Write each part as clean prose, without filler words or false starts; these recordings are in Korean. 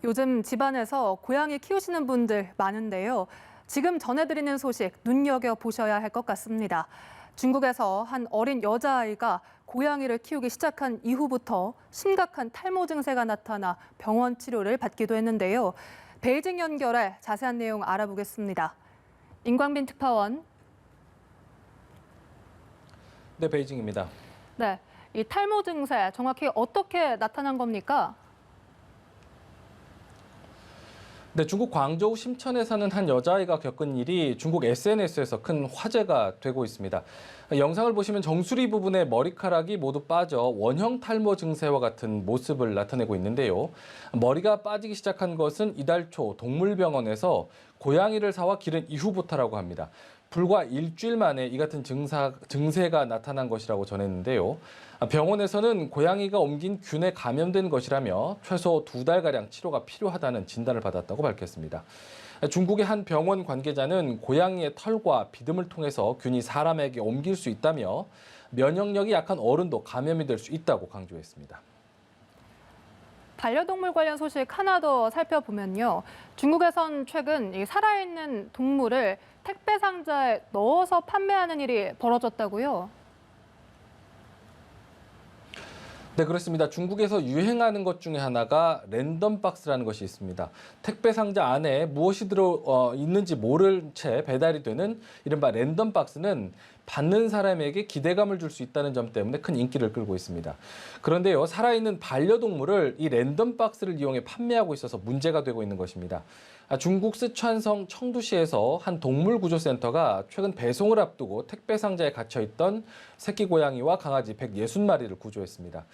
요즘 집안에서 고양이 키우시는 분들 많은데요. 지금 전해드리는 소식 눈여겨보셔야 할 것 같습니다. 중국에서 한 어린 여자아이가 고양이를 키우기 시작한 이후부터 심각한 탈모 증세가 나타나 병원 치료를 받기도 했는데요. 베이징 연결해 자세한 내용 알아보겠습니다. 임광빈 특파원. 네, 베이징입니다. 네, 이 탈모 증세 정확히 어떻게 나타난 겁니까? 네, 중국 광저우 심천에 사는 한 여자아이가 겪은 일이 중국 SNS에서 큰 화제가 되고 있습니다. 영상을 보시면 정수리 부분에 머리카락이 모두 빠져 원형 탈모 증세와 같은 모습을 나타내고 있는데요. 머리가 빠지기 시작한 것은 이달 초 동물병원에서 고양이를 사와 기른 이후부터라고 합니다. 불과 일주일 만에 이 같은 증세가 나타난 것이라고 전했는데요. 병원에서는 고양이가 옮긴 균에 감염된 것이라며 최소 2달가량 치료가 필요하다는 진단을 받았다고 밝혔습니다. 중국의 한 병원 관계자는 고양이의 털과 비듬을 통해서 균이 사람에게 옮길 수 있다며 면역력이 약한 어른도 감염이 될 수 있다고 강조했습니다. 반려동물 관련 소식 하나 더 살펴보면요. 중국에선 최근 이 살아있는 동물을 택배 상자에 넣어서 판매하는 일이 벌어졌다고요. 네, 그렇습니다. 중국에서 유행하는 것 중에 하나가 랜덤박스라는 것이 있습니다. 택배 상자 안에 무엇이 들어 있는지 모른 채 배달이 되는 이른바 랜덤박스는 받는 사람에게 기대감을 줄 수 있다는 점 때문에 큰 인기를 끌고 있습니다. 그런데요, 살아있는 반려동물을 이 랜덤박스를 이용해 판매하고 있어서 문제가 되고 있는 것입니다. 중국 쓰촨성 청두시에서 한 동물구조센터가 최근 배송을 앞두고 택배 상자에 갇혀있던 새끼 고양이와 강아지 160마리를 구조했습니다.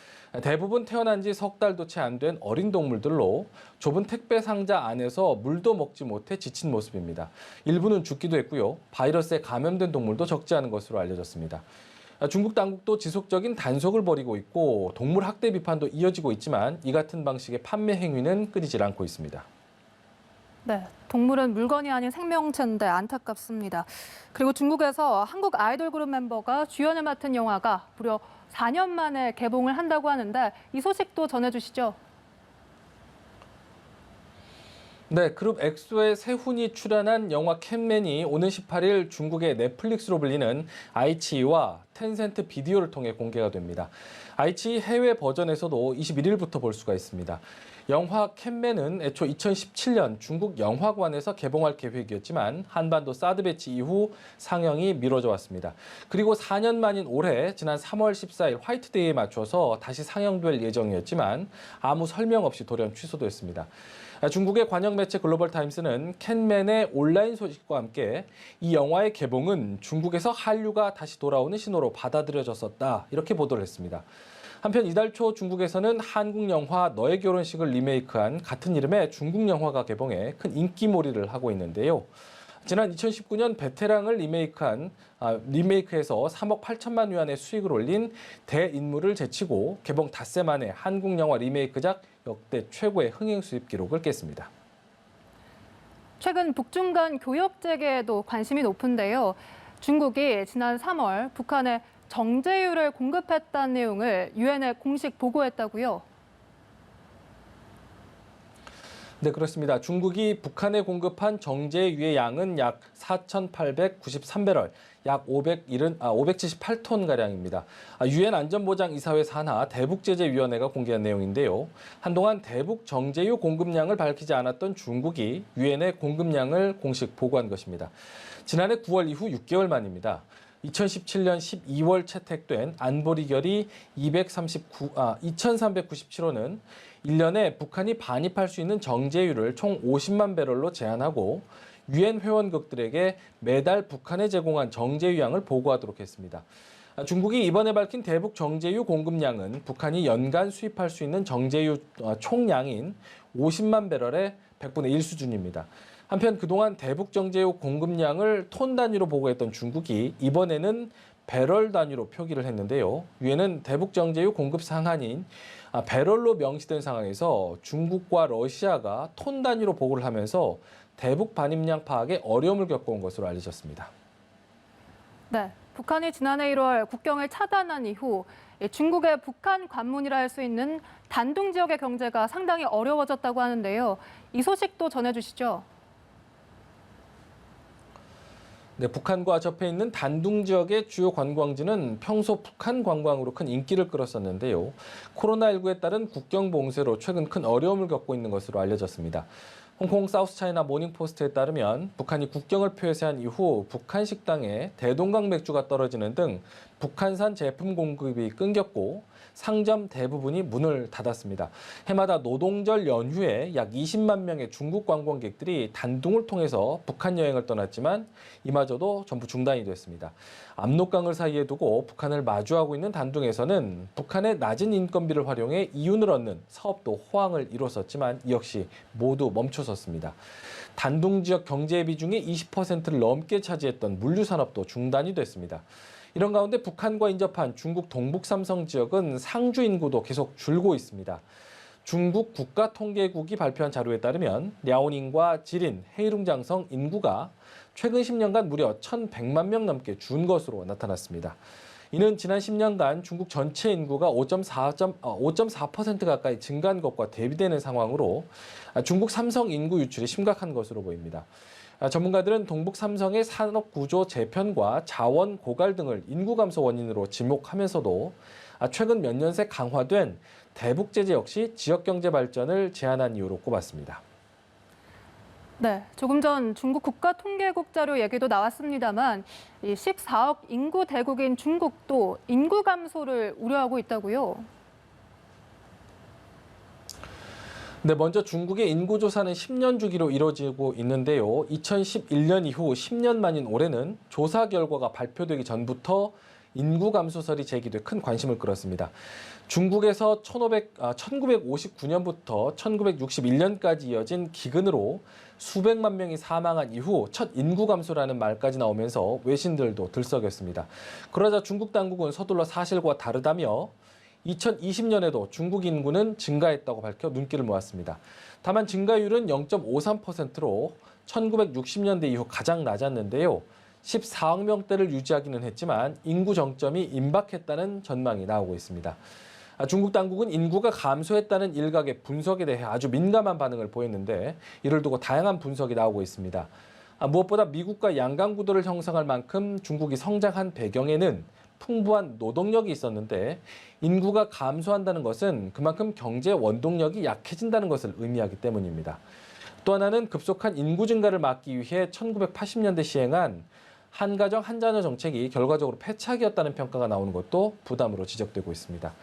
대부분 태어난 지 석 달도 채 안 된 어린 동물들로 좁은 택배 상자 안에서 물도 먹지 못해 지친 모습입니다. 일부는 죽기도 했고요. 바이러스에 감염된 동물도 적지 않은 것으로 알려졌습니다. 중국 당국도 지속적인 단속을 벌이고 있고 동물 학대 비판도 이어지고 있지만 이 같은 방식의 판매 행위는 끊이질 않고 있습니다. 네, 동물은 물건이 아닌 생명체인데 안타깝습니다. 그리고 중국에서 한국 아이돌 그룹 멤버가 주연을 맡은 영화가 무려 4년 만에 개봉을 한다고 하는데 이 소식도 전해주시죠. 네, 그룹 엑소의 세훈이 출연한 영화 캣맨이 오는 18일 중국의 넷플릭스로 불리는 아이치이와 텐센트 비디오를 통해 공개가 됩니다. 아이치이 해외 버전에서도 21일부터 볼 수가 있습니다. 영화 캣맨은 애초 2017년 중국 영화관에서 개봉할 계획이었지만 한반도 사드 배치 이후 상영이 미뤄져 왔습니다. 그리고 4년 만인 올해 지난 3월 14일 화이트데이에 맞춰서 다시 상영될 예정이었지만 아무 설명 없이 돌연 취소됐습니다. 중국의 관영 매체 글로벌 타임스는 캣맨의 온라인 소식과 함께 이 영화의 개봉은 중국에서 한류가 다시 돌아오는 신호로 받아들여졌었다, 이렇게 보도를 했습니다. 한편 이달 초 중국에서는 한국 영화 너의 결혼식을 리메이크한 같은 이름의 중국 영화가 개봉해 큰 인기몰이를 하고 있는데요. 지난 2019년 베테랑을 리메이크해서 3억 8천만 위안의 수익을 올린 대인물을 제치고 개봉 닷새 만에 한국 영화 리메이크작 역대 최고의 흥행 수입 기록을 깼습니다. 최근 북중 간 교역 재개에도 관심이 높은데요. 중국이 지난 3월 북한에 정제유를 공급했다는 내용을 유엔에 공식 보고했다고요. 네, 그렇습니다. 중국이 북한에 공급한 정제유의 양은 약 4,893배럴, 약 578톤가량입니다. 유엔 안전보장이사회 산하 대북제재위원회가 공개한 내용인데요. 한동안 대북 정제유 공급량을 밝히지 않았던 중국이 유엔에 공급량을 공식 보고한 것입니다. 지난해 9월 이후 6개월 만입니다. 2017년 12월 채택된 안보리결의 2397호는 1년에 북한이 반입할 수 있는 정제유를 총 50만 배럴로 제한하고 유엔 회원국들에게 매달 북한에 제공한 정제유량을 보고하도록 했습니다. 중국이 이번에 밝힌 대북 정제유 공급량은 북한이 연간 수입할 수 있는 정제유 총량인 50만 배럴의 100분의 1 수준입니다. 한편 그동안 대북 정제유 공급량을 톤 단위로 보고했던 중국이 이번에는 배럴 단위로 표기를 했는데요. 유엔은 대북 정제유 공급 상한인 배럴로 명시된 상황에서 중국과 러시아가 톤 단위로 보고를 하면서 대북 반입량 파악에 어려움을 겪어온 것으로 알려졌습니다. 네, 북한이 지난해 1월 국경을 차단한 이후 중국의 북한 관문이라 할 수 있는 단둥 지역의 경제가 상당히 어려워졌다고 하는데요. 이 소식도 전해주시죠. 네, 북한과 접해 있는 단둥 지역의 주요 관광지는 평소 북한 관광으로 큰 인기를 끌었었는데요. 코로나19에 따른 국경 봉쇄로 최근 큰 어려움을 겪고 있는 것으로 알려졌습니다. 홍콩 사우스차이나 모닝포스트에 따르면 북한이 국경을 폐쇄한 이후 북한 식당에 대동강 맥주가 떨어지는 등 북한산 제품 공급이 끊겼고 상점 대부분이 문을 닫았습니다. 해마다 노동절 연휴에 약 20만 명의 중국 관광객들이 단둥을 통해서 북한 여행을 떠났지만 이마저도 전부 중단이 됐습니다. 압록강을 사이에 두고 북한을 마주하고 있는 단둥에서는 북한의 낮은 인건비를 활용해 이윤을 얻는 사업도 호황을 이뤘었지만 이 역시 모두 멈춰섰습니다. 단둥 지역 경제의 비중이 20%를 넘게 차지했던 물류산업도 중단이 됐습니다. 이런 가운데 북한과 인접한 중국 동북 삼성 지역은 상주 인구도 계속 줄고 있습니다. 중국 국가통계국이 발표한 자료에 따르면 랴오닝과 지린, 헤이룽장성 인구가 최근 10년간 무려 1,100만 명 넘게 준 것으로 나타났습니다. 이는 지난 10년간 중국 전체 인구가 5.4% 가까이 증가한 것과 대비되는 상황으로 중국 삼성 인구 유출이 심각한 것으로 보입니다. 전문가들은 동북 삼성의 산업 구조 재편과 자원 고갈 등을 인구 감소 원인으로 지목하면서도 최근 몇 년 새 강화된 대북 제재 역시 지역 경제 발전을 제한한 이유로 꼽았습니다. 네, 조금 전 중국 국가통계국 자료 얘기도 나왔습니다만 이 14억 인구 대국인 중국도 인구 감소를 우려하고 있다고요. 네, 먼저 중국의 인구조사는 10년 주기로 이루어지고 있는데요. 2011년 이후 10년 만인 올해는 조사 결과가 발표되기 전부터 인구 감소설이 제기돼 큰 관심을 끌었습니다. 중국에서 1959년부터 1961년까지 이어진 기근으로 수백만 명이 사망한 이후 첫 인구 감소라는 말까지 나오면서 외신들도 들썩였습니다. 그러자 중국 당국은 서둘러 사실과 다르다며 2020년에도 중국 인구는 증가했다고 밝혀 눈길을 모았습니다. 다만 증가율은 0.53%로 1960년대 이후 가장 낮았는데요. 14억 명대를 유지하기는 했지만 인구 정점이 임박했다는 전망이 나오고 있습니다. 중국 당국은 인구가 감소했다는 일각의 분석에 대해 아주 민감한 반응을 보였는데 이를 두고 다양한 분석이 나오고 있습니다. 무엇보다 미국과 양강 구도를 형성할 만큼 중국이 성장한 배경에는 풍부한 노동력이 있었는데 인구가 감소한다는 것은 그만큼 경제 원동력이 약해진다는 것을 의미하기 때문입니다. 또 하나는 급속한 인구 증가를 막기 위해 1980년대 시행한 한가정 한자녀 정책이 결과적으로 패착이었다는 평가가 나오는 것도 부담으로 지적되고 있습니다.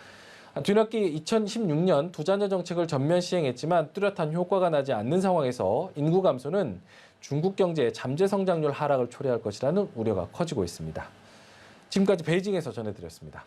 뒤늦게 2016년 두자녀 정책을 전면 시행했지만 뚜렷한 효과가 나지 않는 상황에서 인구 감소는 중국 경제의 잠재 성장률 하락을 초래할 것이라는 우려가 커지고 있습니다. 지금까지 베이징에서 전해드렸습니다.